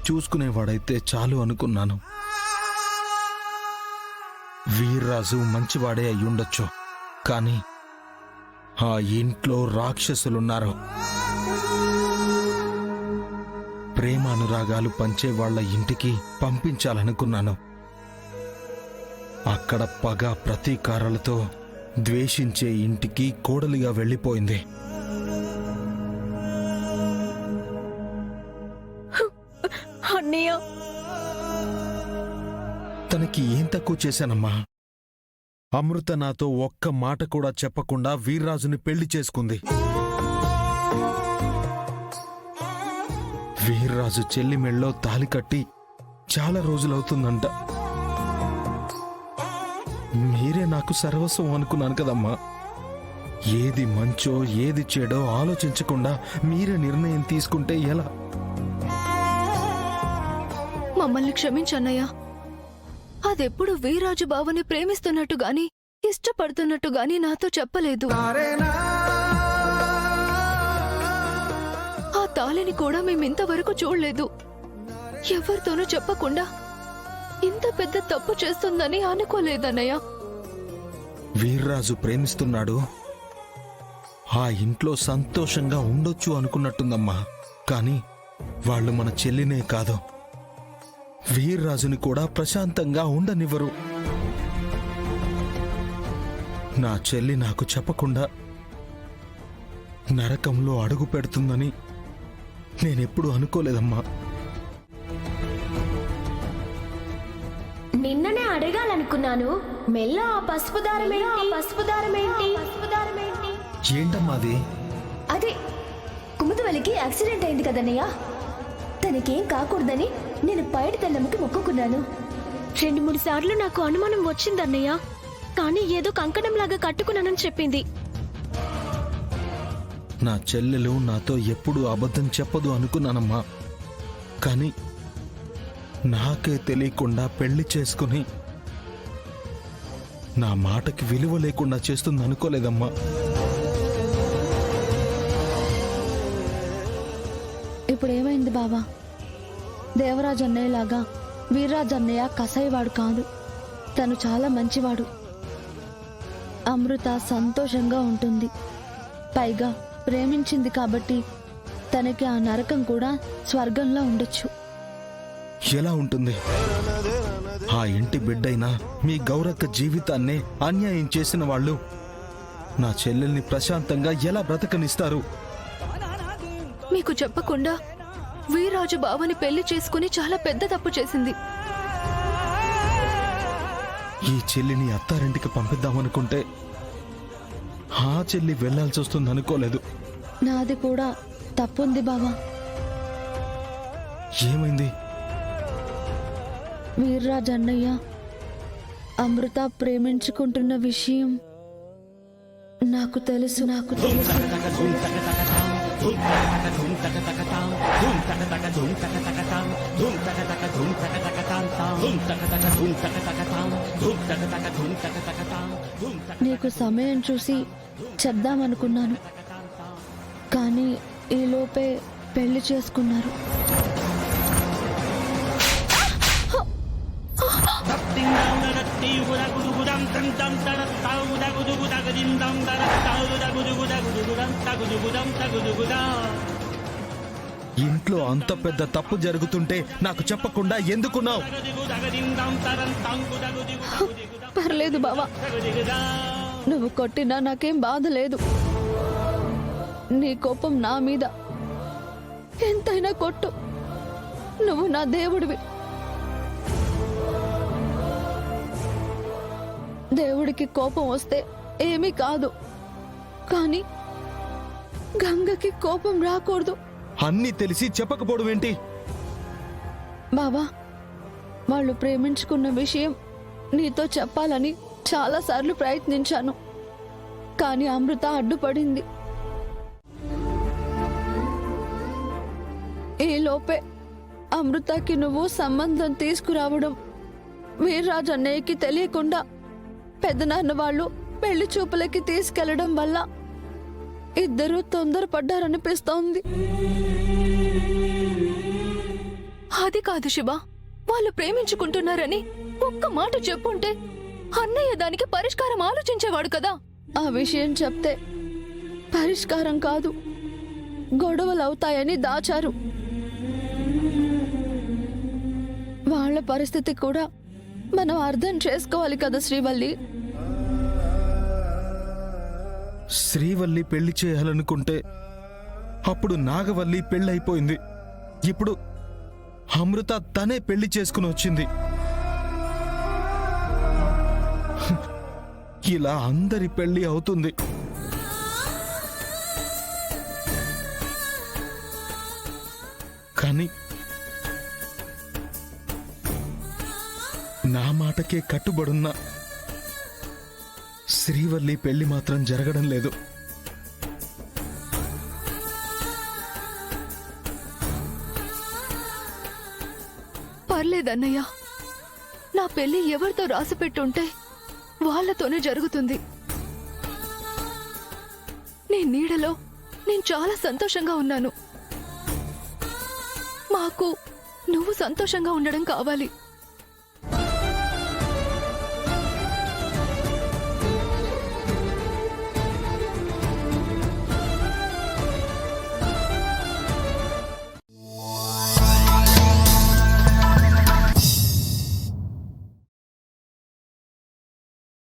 చూసుకునేవాడైతే చాలు అనుకున్నాను. వీర్రాజు మంచివాడే అయ్యుండొచ్చు, కానీ ఆ ఇంట్లో రాక్షసులున్నారు. ప్రేమానురాగాలు పంచేవాళ్ల ఇంటికి పంపించాలనుకున్నాను. అక్కడ పగ ప్రతీకారాలతో ద్వేషించే ఇంటికి కోడలిగా వెళ్ళిపోయింది. అన్నయ్య, తనకి ఏం తక్కువ చేశానమ్మా? అమృత నాతో ఒక్క మాట కూడా చెప్పకుండా వీర్రాజుని పెళ్లి చేసుకుంది. వీర్రాజు చెల్లి మెళ్ళో తాలి కట్టి చాలా రోజులవుతుందంట. మీరే నాకు సర్వస్వం అనుకున్నాను కదమ్మా. ఏది మంచో ఏది చెడో ఆలోచించకుండా మీరే నిర్ణయం తీసుకుంటే ఎలా? మమ్మల్ని క్షమించన్నయ్య. అదెప్పుడు వీర్రాజు బావని ప్రేమిస్తున్నట్టు గాని ఇష్టపడుతున్నట్టు గాని నాతో చెప్పలేదు. ఆ తాళిని కూడా మేమింతవరకు చూడలేదు. ఎవరితోనూ చెప్పకుండా ఇంత పెద్ద తప్పు చేస్తుందని అనుకోలేదన్నయ్య. వీర్రాజు ప్రేమిస్తున్నాడు, ఆ ఇంట్లో సంతోషంగా ఉండొచ్చు అనుకున్నట్టుందమ్మా. కాని వాళ్ళు మన చెల్లినే కాదు, వీర్రాజుని కూడా ప్రశాంతంగా ఉండనివ్వరు. నా చెల్లి నాకు చెప్పకుండా నరకంలో అడుగు పెడుతుందని నేనెప్పుడు అనుకోలేదమ్మా. నిన్ననే అడగాలనుకున్నాను. మెల్ల ఆ పసుపు దారమేంటి? ఏంటమ్మాది? అదే కుముదవలికి యాక్సిడెంట్ అయింది కదన్నయ్య. తనకేం కాకూడదని నేను పైడి తెల్లమ్మకి మొక్కుకున్నాను. 2-3 సార్లు నాకు అనుమానం వచ్చిందన్నయ్య. కానీ ఏదో కంకణంలాగా కట్టుకున్నానని చెప్పింది. నా చెల్లెలు నాతో ఎప్పుడూ అబద్ధం చెప్పదు అనుకున్నానమ్మా. కాని నాకే తెలియకుండా పెళ్లి చేసుకుని నా మాటకి విలువ లేకుండా చేస్తుంది అనుకోలేదమ్మా. ఇప్పుడేమైంది బావా? దేవరాజు అన్నయ్యలాగా వీర్రాజు అన్నయ్య కసాయివాడు కాదు. తను చాలా మంచివాడు. అమృత సంతోషంగా ఉంటుంది. పైగా ప్రేమించింది కాబట్టి తనకి ఆ నరకం కూడా స్వర్గంలో ఉండొచ్చు. ఎలా ఉంటుంది? ఆ ఇంటి బిడ్డైనా మీ గౌరక్క జీవితాన్నే అన్యాయం చేసిన వాళ్ళు నా చెల్లెల్ని ప్రశాంతంగా ఎలా బ్రతకనిస్తారు? మీకు చెప్పకుండా వీర్రాజు బావని పెళ్లి చేసుకుని చాలా పెద్ద తప్పు చేసింది. ఈ చెల్లిని అత్తారింటికి పంపిద్దామనుకుంటే ఆ చెల్లి వెళ్లాల్సి వస్తుంది అనుకోలేదు. నాది కూడా తప్పుంది బావా. ఏమైంది? వీర్రాజు అన్నయ్య అమృత ప్రేమించుకుంటున్న విషయం నాకు తెలుసు. నీకు సమయం చూసి చెప్దామనుకున్నాను, కానీ ఈలోపే పెళ్లి చేసుకున్నారు. ఇంట్లో అంత పెద్ద తప్పు జరుగుతుంటే నాకు చెప్పకుండా ఎందుకున్నావు? పర్లేదు బావా, నువ్వు కొట్టినా నాకేం బాధ లేదు. నీ కోపం నా మీద ఎంతైనా కొట్టు. నువ్వు నా దేవుడివి. దేవుడికి కోపం వస్తే ఏమీ కాదు, కానీ గంగకి కోపం రాకూడదు. అన్నీ తెలిసి చెప్పకపోవడం ఏంటి? బావా, వాళ్ళు ప్రేమించుకున్న విషయం నీతో చెప్పాలని చాలాసార్లు ప్రయత్నించాను, కానీ అమృత అడ్డుపడింది. ఈ లోపే అమృతకి నువ్వు సంబంధం తీసుకురావడం, వీర్రాజు అన్నయ్యకి తెలియకుండా పెద్దనాన్న వాళ్ళు పెళ్లి చూపులకి తీసుకెళ్లడం వల్ల ఇద్దరూ తొందరపడ్డారనిపిస్తోంది. అది కాదు శివ, వాళ్ళు ప్రేమించుకుంటున్నారని ఒక్క మాట చెప్పుంటే అన్నయ్య దానికి పరిష్కారం ఆలోచించేవాడు కదా. ఆ విషయం చెప్తే పరిష్కారం కాదు, గొడవలు అవుతాయని దాచారు. వాళ్ళ పరిస్థితి కూడా మనం అర్థం చేసుకోవాలి కదా శ్రీవల్లి. శ్రీవల్లి పెళ్లి చేయాలనుకుంటే అప్పుడు నాగవల్లి పెళ్ళైపోయింది. ఇప్పుడు అమృత తనే పెళ్లి చేసుకుని వచ్చింది. ఇలా అందరి పెళ్లి అవుతుంది. కానీ నా మాటకే కట్టుబడున్న శ్రీవల్లి పెళ్లి మాత్రం జరగడం లేదు. పర్లేదన్నయ్య, నా పెళ్లి ఎవరితో రాసిపెట్టుంటే వాళ్ళతోనే జరుగుతుంది. నీ నీడలో నేను చాలా సంతోషంగా ఉన్నాను. మాకు నువ్వు సంతోషంగా ఉండడం కావాలి.